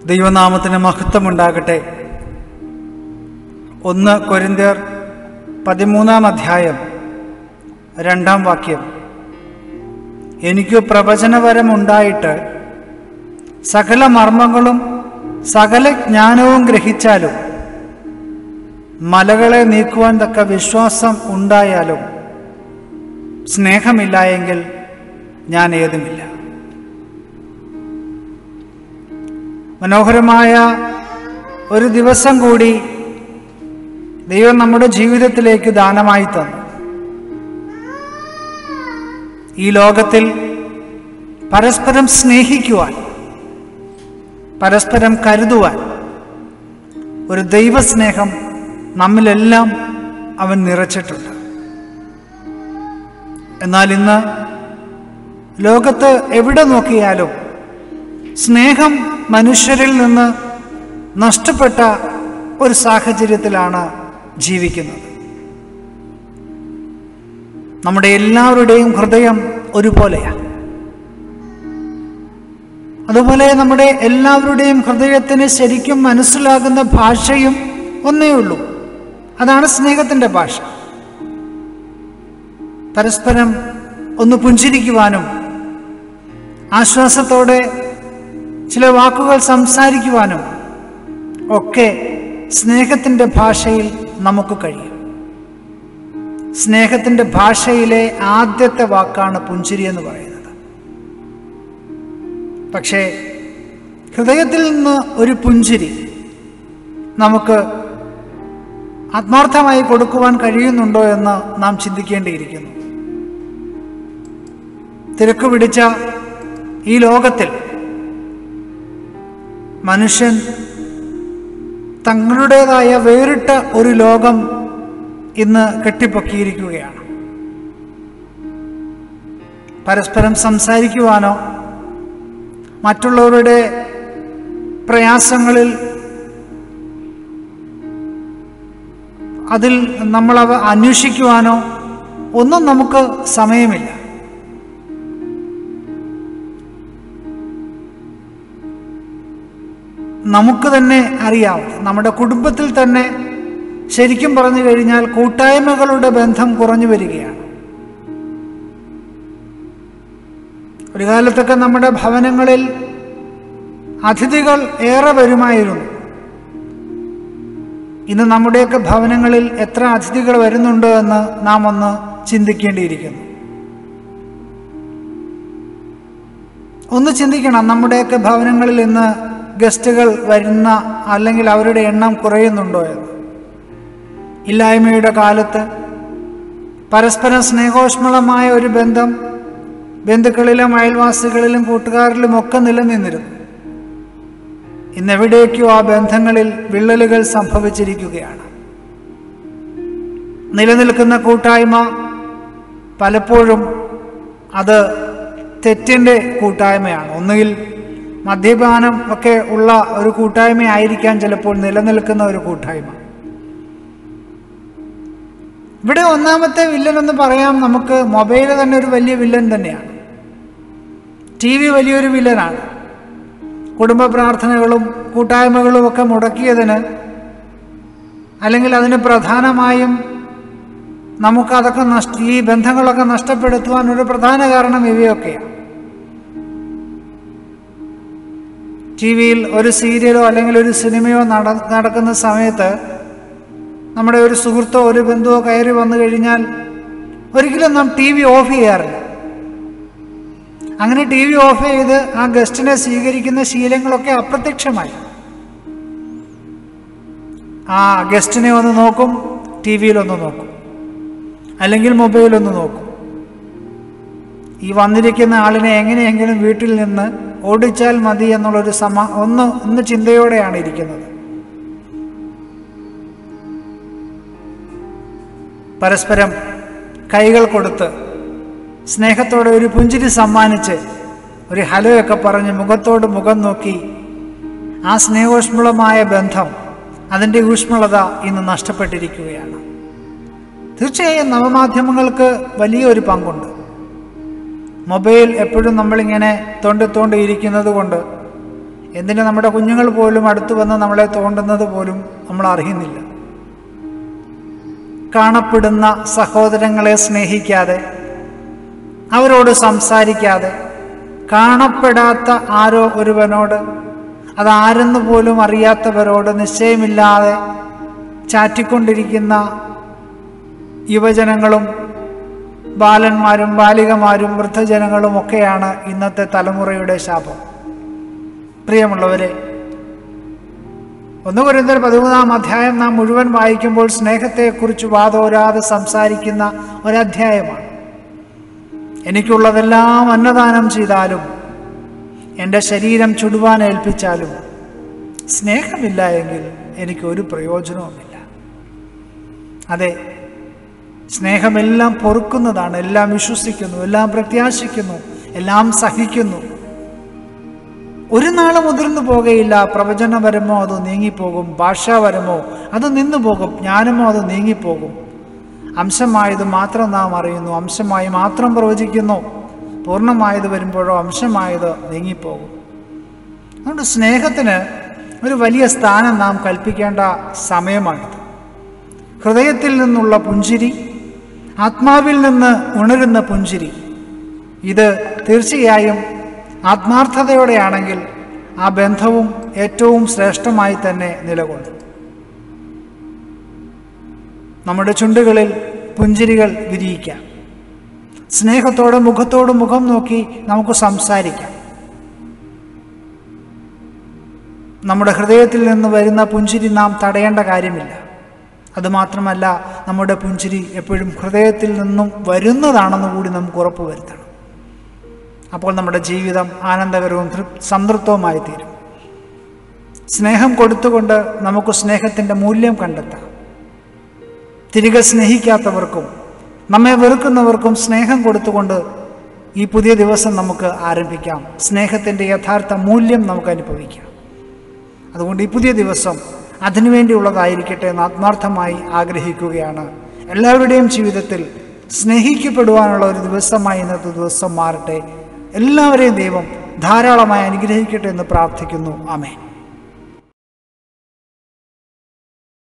ദൈവനാമത്തിന് മഹത്വമുണ്ടാകട്ടെ. 1 കൊരിന്ത്യർ 13 2 വാക്യം. എനിക്ക് പ്രവചനവരമുണ്ടായിട്ട് സകല മർമ്മങ്ങളും സകല ജ്ഞാനവും ഗ്രഹിച്ചാലും മലകളെ നീക്കുവാൻ തക്ക വിശ്വാസം ഉണ്ടായാലും സ്നേഹമില്ല എങ്കിൽ ഞാൻ ഏതുമില്ല. മനോഹരമായ ഒരു ദിവസം കൂടി ദൈവം നമ്മുടെ ജീവിതത്തിലേക്ക് ദാനമായി തന്നു. ഈ ലോകത്തിൽ പരസ്പരം സ്നേഹിക്കുവാൻ, പരസ്പരം കരുതുവാൻ ഒരു ദൈവസ്നേഹം നമ്മിലെല്ലാം അവൻ നിറച്ചിട്ടുണ്ട്. എന്നാൽ ഇന്ന് ലോകത്ത് എവിടെ നോക്കിയാലും സ്നേഹം മനുഷ്യരിൽ നിന്ന് നഷ്ടപ്പെട്ട ഒരു സാഹചര്യത്തിലാണ് ജീവിക്കുന്നത്. നമ്മുടെ എല്ലാവരുടെയും ഹൃദയം ഒരുപോലെയാണ്. അതുപോലെ നമ്മുടെ എല്ലാവരുടെയും ഹൃദയത്തിന് ശരിക്കും മനസ്സിലാകുന്ന ഭാഷയും ഒന്നേ ഉള്ളൂ. അതാണ് സ്നേഹത്തിൻ്റെ ഭാഷ. പരസ്പരം ഒന്ന് പുഞ്ചിരിക്കുവാനും ആശ്വാസത്തോടെ ചില വാക്കുകൾ സംസാരിക്കുവാനും ഒക്കെ സ്നേഹത്തിൻ്റെ ഭാഷയിൽ നമുക്ക് കഴിയും. സ്നേഹത്തിൻ്റെ ഭാഷയിലെ ആദ്യത്തെ വാക്കാണ് പുഞ്ചിരി എന്ന് പറയുന്നത്. പക്ഷേ ഹൃദയത്തിൽ നിന്ന് ഒരു പുഞ്ചിരി നമുക്ക് ആത്മാർത്ഥമായി കൊടുക്കുവാൻ കഴിയുന്നുണ്ടോ എന്ന് നാം ചിന്തിക്കേണ്ടിയിരിക്കുന്നു. തിരക്ക് പിടിച്ച ഈ ലോകത്തിൽ മനുഷ്യൻ തങ്ങളുടേതായ വേറിട്ട ഒരു ലോകം ഇന്ന് കെട്ടിപ്പൊക്കിയിരിക്കുകയാണ്. പരസ്പരം സംസാരിക്കുവാനോ മറ്റുള്ളവരുടെ പ്രയാസങ്ങളിൽ അതിൽ നമ്മളവ അന്വേഷിക്കുവാനോ ഒന്നും നമുക്ക് സമയമില്ല. നമുക്ക് തന്നെ അറിയാം, നമ്മുടെ കുടുംബത്തിൽ തന്നെ ശരിക്കും പറഞ്ഞു കഴിഞ്ഞാൽ കൂട്ടായ്മകളുടെ ബന്ധം കുറഞ്ഞു വരികയാണ്. ഒരു കാലത്തൊക്കെ നമ്മുടെ ഭവനങ്ങളിൽ അതിഥികൾ ഏറെ വരുമായിരുന്നു. ഇന്ന് നമ്മുടെയൊക്കെ ഭവനങ്ങളിൽ എത്ര അതിഥികൾ വരുന്നുണ്ട് എന്ന് നാം ഒന്ന് ചിന്തിക്കേണ്ടിയിരിക്കുന്നു. ഒന്ന് ചിന്തിക്കണം, നമ്മുടെയൊക്കെ ഭവനങ്ങളിൽ ഇന്ന് ഗസ്റ്റുകൾ വരുന്ന അല്ലെങ്കിൽ അവരുടെ എണ്ണം കുറയുന്നുണ്ടോ എന്ന്. ഇല്ലായ്മയുടെ കാലത്ത് പരസ്പരം സ്നേഹോഷ്മളമായ ഒരു ബന്ധം ബന്ധുക്കളിലും അയൽവാസികളിലും കൂട്ടുകാരിലും ഒക്കെ നിലനിന്നിരുന്നു. ഇന്നെവിടേക്കോ ആ ബന്ധങ്ങളിൽ വിള്ളലുകൾ സംഭവിച്ചിരിക്കുകയാണ്. നിലനിൽക്കുന്ന കൂട്ടായ്മ പലപ്പോഴും അത് തെറ്റിൻ്റെ കൂട്ടായ്മയാണ്. ഒന്നുകിൽ മദ്യപാനം ഒക്കെ ഉള്ള ഒരു കൂട്ടായ്മയായിരിക്കാം ചിലപ്പോൾ നിലനിൽക്കുന്ന ഒരു കൂട്ടായ്മ. ഇവിടെ ഒന്നാമത്തെ വില്ലൻ എന്ന് പറയാം നമുക്ക്. മൊബൈൽ തന്നെ ഒരു വലിയ വില്ലൻ തന്നെയാണ്. TV വലിയൊരു വില്ലനാണ്. കുടുംബ പ്രാർത്ഥനകളും കൂട്ടായ്മകളും ഒക്കെ മുടക്കിയതിന്, അല്ലെങ്കിൽ അതിന് പ്രധാനമായും നമുക്കതൊക്കെ ഈ ബന്ധങ്ങളൊക്കെ നഷ്ടപ്പെടുത്തുവാൻ ഒരു പ്രധാന കാരണം ഇവയൊക്കെയാണ്. TV-യിൽ ഒരു സീരിയലോ അല്ലെങ്കിൽ ഒരു സിനിമയോ നടക്കുന്ന സമയത്ത് നമ്മുടെ ഒരു സുഹൃത്തോ ഒരു ബന്ധുവോ കയറി വന്നു കഴിഞ്ഞാൽ ഒരിക്കലും നാം TV ഓഫ് ചെയ്യാറില്ല. അങ്ങനെ TV ഓഫ് ചെയ്ത് ആ ഗസ്റ്റിനെ സ്വീകരിക്കുന്ന ശീലങ്ങളൊക്കെ അപ്രത്യക്ഷമായി. ആ ഗസ്റ്റിനെ ഒന്ന് നോക്കും, TV-യിലൊന്ന് നോക്കും, അല്ലെങ്കിൽ മൊബൈലൊന്ന് നോക്കും. ഈ വന്നിരിക്കുന്ന ആളിനെ എങ്ങനെയെങ്കിലും വീട്ടിൽ നിന്ന് ഓടിച്ചാൽ മതി എന്നുള്ളൊരു ഒന്ന് ചിന്തയോടെയാണ് ഇരിക്കുന്നത്. പരസ്പരം കൈകൾ കൊടുത്ത് സ്നേഹത്തോടെ ഒരു പുഞ്ചിരി സമ്മാനിച്ച് ഒരു ഹലോയൊക്കെ പറഞ്ഞ് മുഖത്തോട് മുഖം നോക്കി ആ സ്നേഹോഷ്മളമായ ബന്ധം, അതിൻ്റെ ഊഷ്മളത ഇന്ന് നഷ്ടപ്പെട്ടിരിക്കുകയാണ്. തീർച്ചയായും നവമാധ്യമങ്ങൾക്ക് വലിയൊരു പങ്കുണ്ട്. മൊബൈൽ എപ്പോഴും നമ്മളിങ്ങനെ തോണ്ടിയിരിക്കുന്നത് കൊണ്ട് എന്തിന് നമ്മുടെ കുഞ്ഞുങ്ങൾ പോലും അടുത്തു വന്ന് നമ്മളെ തോണ്ടുന്നത് പോലും നമ്മൾ അറിയുന്നില്ല. കാണപ്പെടുന്ന സഹോദരങ്ങളെ സ്നേഹിക്കാതെ, അവരോട് സംസാരിക്കാതെ, കാണപ്പെടാത്ത ആരോ ഒരുവനോട്, അതാരെന്ന് പോലും അറിയാത്തവരോട് നിശ്ചയമില്ലാതെ ചാറ്റിക്കൊണ്ടിരിക്കുന്ന യുവജനങ്ങളും ബാലന്മാരും ബാലികമാരും വൃദ്ധജനങ്ങളും ഒക്കെയാണ് ഇന്നത്തെ തലമുറയുടെ ശാപം. പ്രിയമുള്ളവരെ, 1 കൊരിന്ത്യർ 13-ാം അധ്യായം നാം മുഴുവൻ വായിക്കുമ്പോൾ സ്നേഹത്തെക്കുറിച്ച് വാതോരാതെ സംസാരിക്കുന്ന ഒരധ്യായമാണ്. എനിക്കുള്ളതെല്ലാം അന്നദാനം ചെയ്താലും എൻ്റെ ശരീരം ചുടുവാൻ ഏൽപ്പിച്ചാലും സ്നേഹമില്ല എങ്കിൽ എനിക്കൊരു പ്രയോജനവുമില്ല. അതെ, സ്നേഹമെല്ലാം പൊറുക്കുന്നതാണ്, എല്ലാം വിശ്വസിക്കുന്നു, എല്ലാം പ്രത്യാശിക്കുന്നു, എല്ലാം സഹിക്കുന്നു. ഒരു നാളും മുതിർന്നു പോകുകയില്ല. പ്രവചനപരമോ അത് നീങ്ങിപ്പോകും, ഭാഷാപരമോ അത് നിന്നുപോകും, ജ്ഞാനമോ അത് നീങ്ങിപ്പോകും. അംശമായത് മാത്രം നാം അറിയുന്നു, അംശമായി മാത്രം പ്രവചിക്കുന്നു. പൂർണ്ണമായത് വരുമ്പോഴോ അംശമായത് നീങ്ങിപ്പോകും. അതുകൊണ്ട് സ്നേഹത്തിന് ഒരു വലിയ സ്ഥാനം നാം കൽപ്പിക്കേണ്ട സമയമാണിത്. ഹൃദയത്തിൽ നിന്നുള്ള പുഞ്ചിരി, ആത്മാവിൽ നിന്ന് ഉണരുന്ന പുഞ്ചിരി, ഇത് തീർച്ചയായും ആത്മാർത്ഥതയോടെയാണെങ്കിൽ ആ ബന്ധവും ഏറ്റവും ശ്രേഷ്ഠമായി തന്നെ നിലകൊള്ളും. നമ്മുടെ ചുണ്ടുകളിൽ പുഞ്ചിരികൾ വിരിയിക്കാം. സ്നേഹത്തോടെ മുഖത്തോട് മുഖം നോക്കി നമുക്ക് സംസാരിക്കാം. നമ്മുടെ ഹൃദയത്തിൽ നിന്ന് വരുന്ന പുഞ്ചിരി നാം തടയേണ്ട കാര്യമില്ല. അതുമാത്രമല്ല, നമ്മുടെ പുഞ്ചിരി എപ്പോഴും ഹൃദയത്തിൽ നിന്നും വരുന്നതാണെന്ന് കൂടി നമുക്ക് ഉറപ്പുവരുത്തണം. അപ്പോൾ നമ്മുടെ ജീവിതം ആനന്ദകരവും സംതൃപ്തവുമായി തീരും. സ്നേഹം കൊടുത്തുകൊണ്ട് നമുക്ക് സ്നേഹത്തിൻ്റെ മൂല്യം കണ്ടെത്താം. തിരികെ സ്നേഹിക്കാത്തവർക്കും നമ്മെ വെറുക്കുന്നവർക്കും സ്നേഹം കൊടുത്തുകൊണ്ട് ഈ പുതിയ ദിവസം നമുക്ക് ആരംഭിക്കാം. സ്നേഹത്തിൻ്റെ യഥാർത്ഥ മൂല്യം നമുക്ക് അനുഭവിക്കാം. അതുകൊണ്ട് ഈ പുതിയ ദിവസം അതിനുവേണ്ടിയുള്ളതായിരിക്കട്ടെ എന്ന് ആത്മാർത്ഥമായി ആഗ്രഹിക്കുകയാണ്. എല്ലാവരുടെയും ജീവിതത്തിൽ സ്നേഹിക്കപ്പെടുവാനുള്ള ഒരു ദിവസമായി ഇന്നത്തെ ദിവസം മാറട്ടെ. എല്ലാവരെയും ദൈവം ധാരാളമായി അനുഗ്രഹിക്കട്ടെ എന്ന് പ്രാർത്ഥിക്കുന്നു. ആമേൻ.